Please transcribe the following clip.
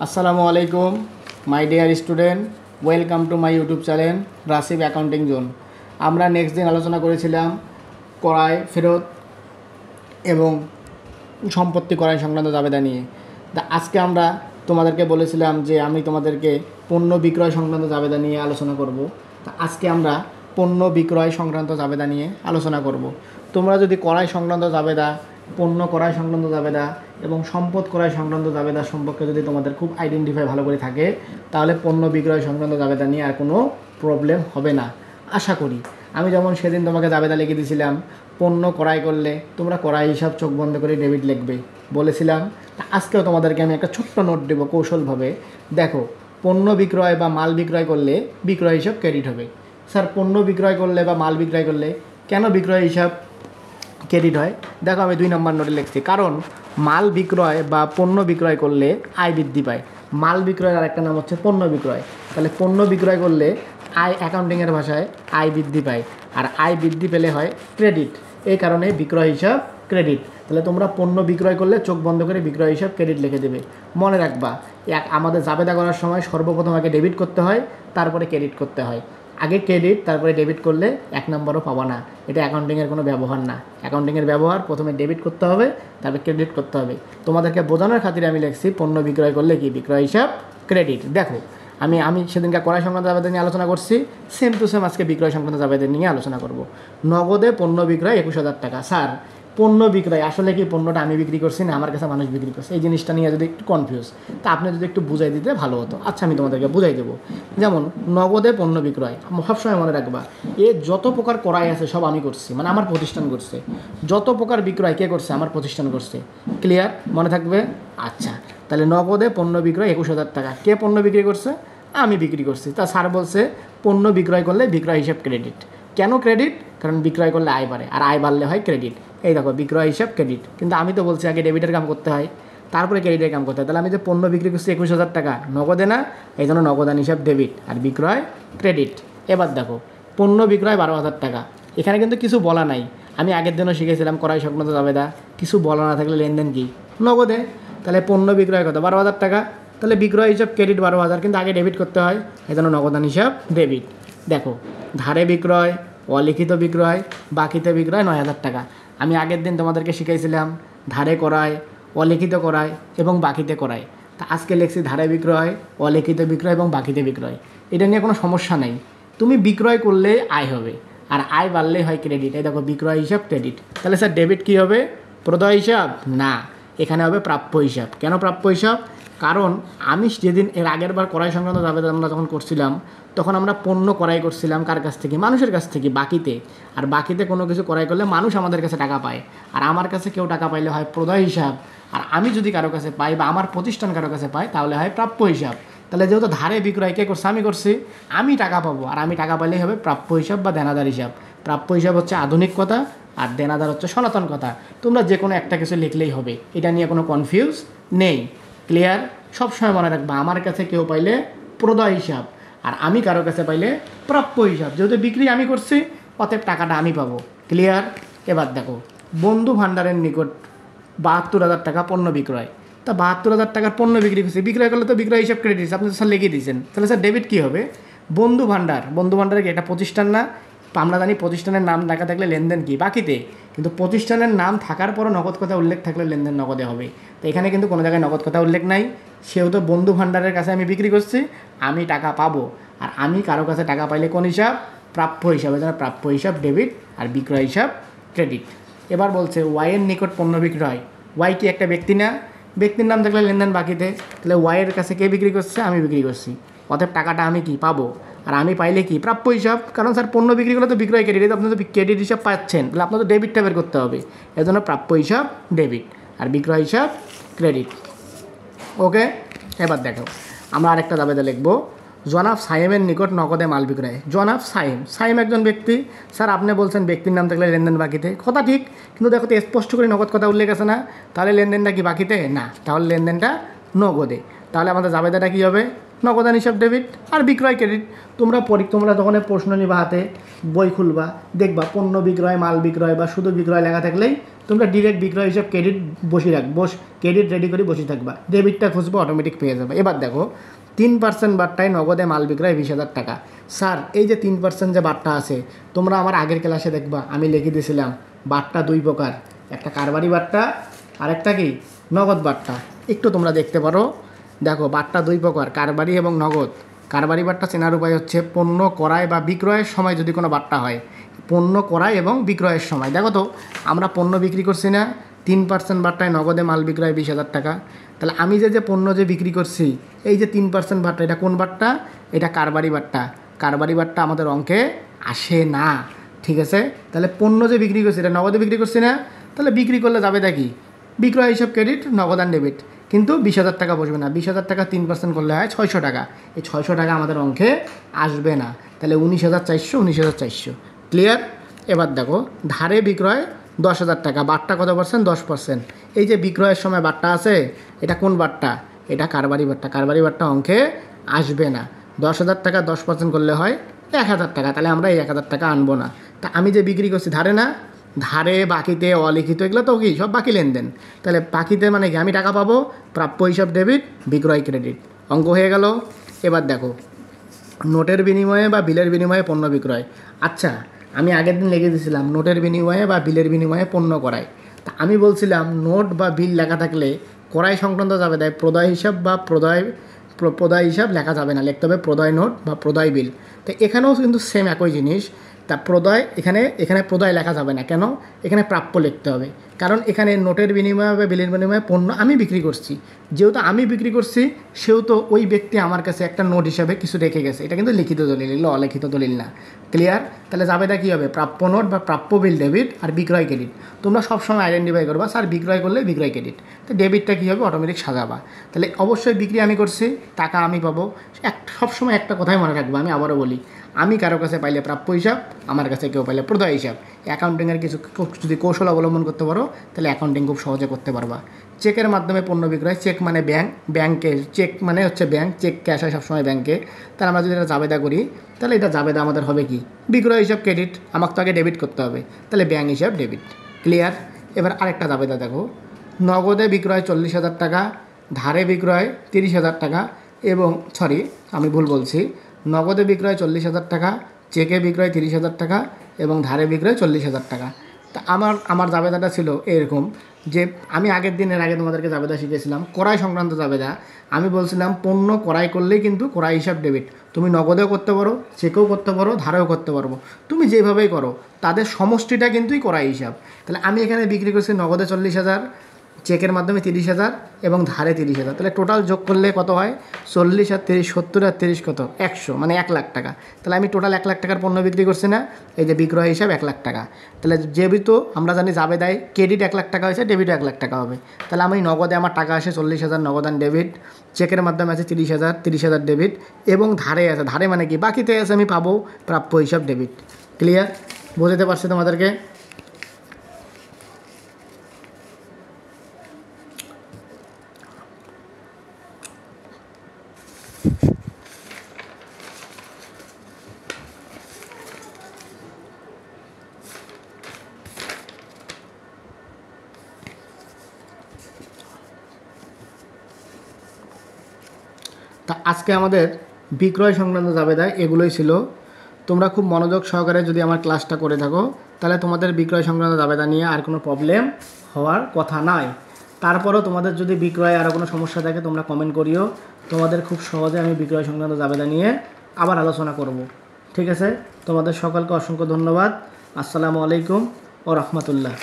আসসালামু আলাইকুম my dear student, welcome to my YouTube channel Rasib accounting zone. আমরা next দিন আলোচনা করেছিলাম ক্রয় ফেরত এবং সম্পত্তি ক্রয় সংক্রান্ত জাবেদা নিয়ে। আজকে আমরা তোমাদেরকে বলেছিলাম যে আমি তোমাদেরকে পণ্য বিক্রয় সংক্রান্ত জাবেদা নিয়ে আলোচনা করব। আজকে আমরা পণ্য বিক্রয় সংক্রান্ত জাবেদা নিয়ে আলোচনা করব। তোমরা যদি ক্রয় সংক্রান্ত জাবেদা, পণ্য ক্রয় সংক্রান্ত জাবেদা এবং সম্পদ ক্রয় সংক্রান্ত জাবেদা সম্পর্কে যদি তোমাদের খুব আইডেন্টিফাই ভালো করে থাকে, তাহলে পণ্য বিক্রয় সংক্রান্ত জাবেদা নিয়ে আর কোনো প্রবলেম হবে না আশা করি। আমি যেমন সেদিন তোমাকে জাবেদা লিখে দিয়েছিলাম, পণ্য ক্রয় করলে তোমরা ক্রয় হিসাব চোখ বন্ধ করে ডেবিট লিখবে বলেছিলাম। আজকেও তোমাদেরকে আমি একটা ছোট্ট নোট দেবো কৌশলভাবে। দেখো, পণ্য বিক্রয় বা মাল বিক্রয় করলে বিক্রয় হিসাব ক্রেডিট হবে। স্যার, পণ্য বিক্রয় করলে বা মাল বিক্রয় করলে কেন বিক্রয় হিসাব ক্রেডিট হয়? দেখো, আমি 2 নম্বর নোটে লিখছি, কারণ মাল বিক্রয় বা পণ্য বিক্রয় করলে আয় বৃদ্ধি পায়। মাল বিক্রয়ের আরেকটা নাম হচ্ছে পণ্য বিক্রয়। তাহলে পণ্য বিক্রয় করলে আয়, অ্যাকাউন্টিংয়ের ভাষায় আয় বৃদ্ধি পায়, আর আয় বৃদ্ধি পেলে হয় ক্রেডিট। এই কারণে বিক্রয় হিসাব ক্রেডিট। তাহলে তোমরা পণ্য বিক্রয় করলে চোখ বন্ধ করে বিক্রয় হিসাব ক্রেডিট লিখে দেবে। মনে রাখবা, আমাদের জাবেদা করার সময় সর্বপ্রথম আগে ডেবিট করতে হয়, তারপরে ক্রেডিট করতে হয়। আগে ক্রেডিট তারপরে ডেবিট করলে 1 নম্বরও পাবা না। এটা অ্যাকাউন্টিংয়ের কোনো ব্যবহার না। অ্যাকাউন্টিংয়ের ব্যবহার প্রথমে ডেবিট করতে হবে, তারপরে ক্রেডিট করতে হবে। তোমাদেরকে বোঝানোর খাতিরে আমি লিখছি পণ্য বিক্রয় করলে কি বিক্রয় হিসাব ক্রেডিট। দেখো, আমি সেদিনকে ক্রয় সংক্রান্ত জাবেদা নিয়ে আলোচনা করছি, সেম টু সেম আজকে বিক্রয় সংক্রান্ত জাবেদা নিয়ে আলোচনা করব। নগদে পণ্য বিক্রয় 21,000 টাকা। স্যার, পণ্য বিক্রয় আসলে কি পণ্যটা আমি বিক্রি করছি না আমার কাছে মানুষ বিক্রি করছে? এই জিনিসটা নিয়ে যদি একটু কনফিউজ, তা আপনি যদি একটু বুঝাই দিতে ভালো হতো। আচ্ছা, আমি তোমাদেরকে বুঝাই দেবো। যেমন নগদে পণ্য বিক্রয়, সবসময় মনে রাখবা, যত প্রকার ক্রয় আছে সব আমি করছি, মানে আমার প্রতিষ্ঠান করছে। যত প্রকার বিক্রয় কে করছে? আমার প্রতিষ্ঠান করছে। ক্লিয়ার? মনে থাকবে? আচ্ছা, তাহলে নগদে পণ্য বিক্রয় 21,000 টাকা। কে পণ্য বিক্রি করছে? আমি বিক্রি করছি। তা স্যার বলছে পণ্য বিক্রয় করলে বিক্রয় হিসাব ক্রেডিট। কেন ক্রেডিট? কারণ বিক্রয় করলে আয় বাড়ে, আর আয় বাড়লে হয় ক্রেডিট। এই দেখো, বিক্রয় হিসাব ক্রেডিট। কিন্তু আমি তো বলছি আগে ডেবিটের কাম করতে হয়, তারপরে ক্রেডিটের কাম করতে হয়। তাহলে আমি যে পণ্য বিক্রি করছি 21,000 টাকা, নগদে না, এই জন্য নগদান হিসাব ডেবিট আর বিক্রয় ক্রেডিট। এবার দেখো, পণ্য বিক্রয় 12,000 টাকা। এখানে কিন্তু কিছু বলা নাই। আমি আগের দিনও শিখেছিলাম ক্রয় সংক্রান্ত জাবেদা, কিছু বলা না থাকলে লেনদেন কি? নগদে। তাহলে পণ্য বিক্রয় কত? 12,000 টাকা। তাহলে বিক্রয় হিসাব ক্রেডিট 12,000, কিন্তু আগে ডেবিট করতে হয়, এই জন্য নগদান হিসাব ডেবিট। দেখো, ধারে বিক্রয়, অলিখিত বিক্রয়, বাকিতে বিক্রয় 9,000 টাকা। আমি আগের দিন তোমাদেরকে শিখাইছিলাম ধারে করায়, অলিখিত করায় এবং বাকিতে করায়। তা আজকে লিখছি ধারে বিক্রয়, অলিখিত বিক্রয় এবং বাকিতে বিক্রয়। এটা নিয়ে কোনো সমস্যা নেই। তুমি বিক্রয় করলে আয় হবে, আর আয় বাড়লে হয় ক্রেডিট। এই দেখো, বিক্রয় হিসাব ক্রেডিট। তাহলে স্যার ডেবিট কী হবে? প্রদয় হিসাব না, এখানে হবে প্রাপ্য হিসাব। কেন প্রাপ্য হিসাব? কারণ আমি যেদিন এর আগের বার ক্রয় সংক্রান্ত জাবেদা আমরা যখন করছিলাম, তখন আমরা পণ্য ক্রয় করছিলাম কার কাছ থেকে? মানুষের কাছ থেকে, বাকিতে। আর বাকিতে কোনো কিছু ক্রয় করলে মানুষ আমাদের কাছে টাকা পায়, আর আমার কাছে কেউ টাকা পাইলে হয় প্রদয় হিসাব। আর আমি যদি কারো কাছে পাই বা আমার প্রতিষ্ঠান কারো কাছে পাই, তাহলে হয় প্রাপ্য হিসাব। তাহলে যেহেতু ধারে বিক্রয় কে করছে? আমি করছি, আমি টাকা পাবো, আর আমি টাকা পাইলেই হবে প্রাপ্য হিসাব বা দেনাদার হিসাব। প্রাপ্য হিসাব হচ্ছে আধুনিক কথা, আর দেনাদার হচ্ছে সনাতন কথা। তোমরা যে কোনো একটা কিছু লিখলেই হবে, এটা নিয়ে কোনো কনফিউজ নেই। ক্লিয়ার? সবসময় মনে রাখবা, আমার কাছে কেউ পাইলে প্রদয় হিসাব, আর আমি কারো কাছে পাইলে প্রাপ্য হিসাব। যেহেতু বিক্রি আমি করছি, অতএব টাকাটা আমি পাবো। ক্লিয়ার? এবার দেখো, বন্ধু ভাণ্ডারের নিকট 72,000 টাকা পণ্য বিক্রয়। তা 72,000 টাকার পণ্য বিক্রি করছে, বিক্রয় করলে তো বিক্রয় হিসাব ক্রেডিট। আপনি তো স্যার লিখে দিয়েছেন। তাহলে স্যার ডেবিট কী হবে? বন্ধু ভাণ্ডার, বন্ধু ভাণ্ডারে কি একটা প্রতিষ্ঠান না? আমরা জানি প্রতিষ্ঠানের নাম লেখা থাকলে লেনদেন কি? বাকিতে। কিন্তু প্রতিষ্ঠানের নাম থাকার পরও নগদ কথা উল্লেখ থাকলে লেনদেন নগদে হবে। তো এখানে কিন্তু কোনো জায়গায় নগদ কথা উল্লেখ নাই। সেহেতু বন্ধু ভাণ্ডারের কাছে আমি বিক্রি করছি, আমি টাকা পাবো, আর আমি কারো কাছে টাকা পাইলে কোন হিসাব? প্রাপ্য হিসাবে। যেন প্রাপ্য হিসাব ডেবিট আর বিক্রয় হিসাব ক্রেডিট। এবার বলছে ওয়াইয়ের নিকট পণ্য বিক্রয়। ওয়াই কি একটা ব্যক্তি না? ব্যক্তির নাম থাকলে লেনদেন বাকিতে। তাহলে ওয়াইয়ের কাছে কে বিক্রি করছে? আমি বিক্রি করছি, অতএব টাকাটা আমি কি পাবো, আর আমি পাইলে কি? প্রাপ্য হিসাব। কারণ স্যার পণ্য বিক্রি করলে তো বিক্রয় ক্রেডিট, আপনি তো ক্রেডিট হিসাব পাচ্ছেন, তাহলে আপনার তো ডেবিটটা বের করতে হবে। এর জন্য প্রাপ্য হিসাব ডেবিট আর বিক্রয় হিসাব ক্রেডিট। ওকে, এবার দেখো, আমরা আরেকটা জাবেদা লিখবো, জনাব সাইমের নিকট নগদে মাল বিক্রয়। জনাব সাইম, সাইম একজন ব্যক্তি। স্যার আপনি বলছেন ব্যক্তির নাম থাকলে লেনদেন বাকিতে, কথা ঠিক, কিন্তু দেখো তো স্পষ্ট করে নগদ কথা উল্লেখ আছে না? তাহলে লেনদেনটা কি বাকিতে? না, তাহলে লেনদেনটা নগদে। তাহলে আমাদের জাবেদাটা কী হবে? নগদান হিসাব ডেবিট আর বিক্রয় ক্রেডিট। তোমরা যখন প্রশ্ন নিবা হাতে বই খুলবা দেখবা পণ্য বিক্রয়, মাল বিক্রয় বা শুধু বিক্রয় লেখা থাকলেই তোমরা ডিরেক্ট বিক্রয় হিসাব ক্রেডিট ক্রেডিট রেডি করে বসে থাকবা, ডেবিটটা খুঁজবো অটোমেটিক পেয়ে যাবে। এবার দেখো 3% বারটায় নগদে মাল বিক্রয় 20,000 টাকা। স্যার এই যে 3% যে বারটা আছে তোমরা আমার আগের ক্লাসে দেখবা আমি লিখে দিয়েছিলাম বারটা 2 প্রকার, একটা কারবারি বারটা আর একটা কি নগদ বারটা। একটু তোমরা দেখতে পারো, দেখো বারটা 2 প্রকার, কারবারি এবং নগদ। কারবারি বারটা চেনার উপায় হচ্ছে পণ্য ক্রয় বা বিক্রয়ের সময় যদি কোনো বারটা হয়, পণ্য ক্রয় এবং বিক্রয়ের সময়। দেখো তো আমরা পণ্য বিক্রি করছি না, 3% বারটায় নগদে মাল বিক্রয় 20,000 টাকা। তাহলে আমি যে পণ্য যে বিক্রি করছি এই যে 3% বারটা, এটা কোন বারটা? এটা কারবারি বারটা। কারবারি বারটা আমাদের অঙ্কে আসে না, ঠিক আছে? তাহলে পণ্য যে বিক্রি করছি এটা নগদে বিক্রি করছি না, তাহলে বিক্রি করলে যাবে দেখি বিক্রয় হিসাব ক্রেডিট, নগদান ডেবিট, কিন্তু 20,000 টাকা বসবে না। 20,000 টাকা 3% করলে হয় 600 টাকা। এই 600 টাকা আমাদের অঙ্কে আসবে না, তাহলে 19,400। ক্লিয়ার? এবার দেখো ধারে বিক্রয় 10,000 টাকা, বারটা কত পার্সেন্ট? 10%। এই যে বিক্রয়ের সময় বারটা আছে এটা কোন বারটা? এটা কারবারি বারটা। কারবারি বারটা অঙ্কে আসবে না। 10,000 টাকা 10% করলে হয় 1,000 টাকা, তাহলে আমরা এই 1,000 টাকা আনবো না। তা আমি যে বিক্রি করছি ধারে না, ধারে বাকিতে অলিখিত এগুলো তো কি সব বাকি লেনদেন। তাহলে বাকিতে মানে কি আমি টাকা পাবো, প্রাপ্য হিসাব ডেবিট, বিক্রয় ক্রেডিট, অঙ্ক হয়ে গেল। এবার দেখো নোটের বিনিময়ে বা বিলের বিনিময়ে পণ্য বিক্রয়। আচ্ছা আমি আগের দিন লিখে দিয়েছিলাম নোটের বিনিময়ে বা বিলের বিনিময়ে পণ্য করায়। তা আমি বলছিলাম নোট বা বিল লেখা থাকলে ক্রয় সংক্রান্ত যাবে দেয় প্রদায় হিসাব বা প্রদায় হিসাব লেখা যাবে না, লিখতে হবে প্রদায় নোট বা প্রদায় বিল। তো এখানেও কিন্তু সেম একই জিনিস। তা প্রদায় এখানে প্রদায় লেখা যাবে না, কেন? এখানে প্রাপ্য লিখতে হবে, কারণ এখানে নোটের বিনিময়ে বা বিলের বিনিময়ে পণ্য আমি বিক্রি করছি। যেহেতু আমি বিক্রি করছি সেহেতু ওই ব্যক্তি আমার কাছে একটা নোট হিসাবে কিছু রেখে গেছে, এটা কিন্তু লিখিত দলিল, এগুলো অলিখিত দলিল না। ক্লিয়ার? তাহলে যাবেটা কী হবে? প্রাপ্য নোট বা প্রাপ্য বিল ডেবিট আর বিক্রয় ক্রেডিট। তোমরা সবসময় আইডেন্টিফাই করবা স্যার বিক্রয় করলে বিক্রয় ক্রেডিট, তো ডেবিটটা কী হবে? অটোমেটিক সাজাবা। তাহলে অবশ্যই বিক্রি আমি করছি, টাকা আমি পাবো। সবসময় একটা কথাই মনে রাখবো, আমি আবারও বলি, আমি কারো কাছে পাইলে প্রাপ্য হিসাব, আমার কাছে কেউ পাইলে প্রদায় হিসাব। অ্যাকাউন্টিংয়ের কিছু যদি কৌশল অবলম্বন করতে পারো তাহলে অ্যাকাউন্টিং খুব সহজে করতে পারবা। চেকের মাধ্যমে পণ্য বিক্রয়, চেক মানে ব্যাংকে, চেক মানে হচ্ছে ব্যাংক, চেক ক্যাশ হয় সবসময় ব্যাংকে। তাহলে আমরা যদি এটা জাবেদা করি তাহলে এটা জাবেদা আমাদের হবে কি? বিক্রয় হিসাব ক্রেডিট, আমাকে তো আগে ডেবিট করতে হবে, তাহলে ব্যাংক হিসাব ডেবিট। ক্লিয়ার? এবার আরেকটা জাবেদা দেখো, নগদে বিক্রয় 40,000 টাকা, ধারে বিক্রয় 30,000 টাকা এবং আমি ভুল বলছি, নগদে বিক্রয় 40,000 টাকা, চেকে বিক্রয় 30,000 টাকা এবং ধারে বিক্রয় 40,000 টাকা। তা আমার জাবেদাটা ছিল এরকম যে আমি এর আগে তোমাদেরকে জাবেদা শিখেছিলাম ক্রয় সংক্রান্ত জাবেদা। আমি বলছিলাম পণ্য ক্রয় করলেই কিন্তু ক্রয় হিসাব ডেবিট, তুমি নগদেও করতে পারো, চেকেও করতে পারো, ধারেও করতে পারবো, তুমি যেভাবেই করো তাদের সমষ্টিটা কিন্তুই ক্রয় হিসাব। তাহলে আমি এখানে বিক্রি করছি নগদে 40,000, চেকের মাধ্যমে 30,000 এবং ধারে 30,000, তাহলে টোটাল যোগ করলে কত হয়? 40 আর 30, 70 আর 30 কত? 100, মানে 1,00,000 টাকা। তাহলে আমি টোটাল 1,00,000 টাকার পণ্য বিক্রি করছি না, এই যে বিক্রয় হিসাব 1,00,000 টাকা। তাহলে যেহেতু আমরা জানি জাবেদায় ক্রেডিট 1,00,000 টাকা হয়েছে, ডেবিট 1,00,000 টাকা হবে। তাহলে আমি নগদে আমার টাকা আসে 40,000 নগদান ডেবিট, চেকের মাধ্যমে আছে 30,000 ডেবিট এবং ধারে আছে, ধারে মানে কি বাকিতে আছে আমি পাবো প্রাপ্য হিসাব ডেবিট। ক্লিয়ার? বোঝাতে পারছি তোমাদেরকে? তা আজকে আমাদের বিক্রয় সংক্রান্ত জাবেদা এগুলোই ছিল। তোমরা খুব মনোযোগ সহকারে যদি আমার ক্লাসটা করে থাকো তাহলে তোমাদের বিক্রয় সংক্রান্ত জাবেদা নিয়ে আর কোনো প্রবলেম হওয়ার কথা নয়। তারপরও তোমাদের যদি বিক্রয়ে আরও কোনো সমস্যা থাকে তোমরা কমেন্ট করিও, তোমাদের খুব সহজে আমি বিক্রয় সংক্রান্ত জাবেদা নিয়ে আবার আলোচনা করব। ঠিক আছে? তোমাদের সকলকে অসংখ্য ধন্যবাদ। আসসালামু আলাইকুম ও রহমতুল্লাহ।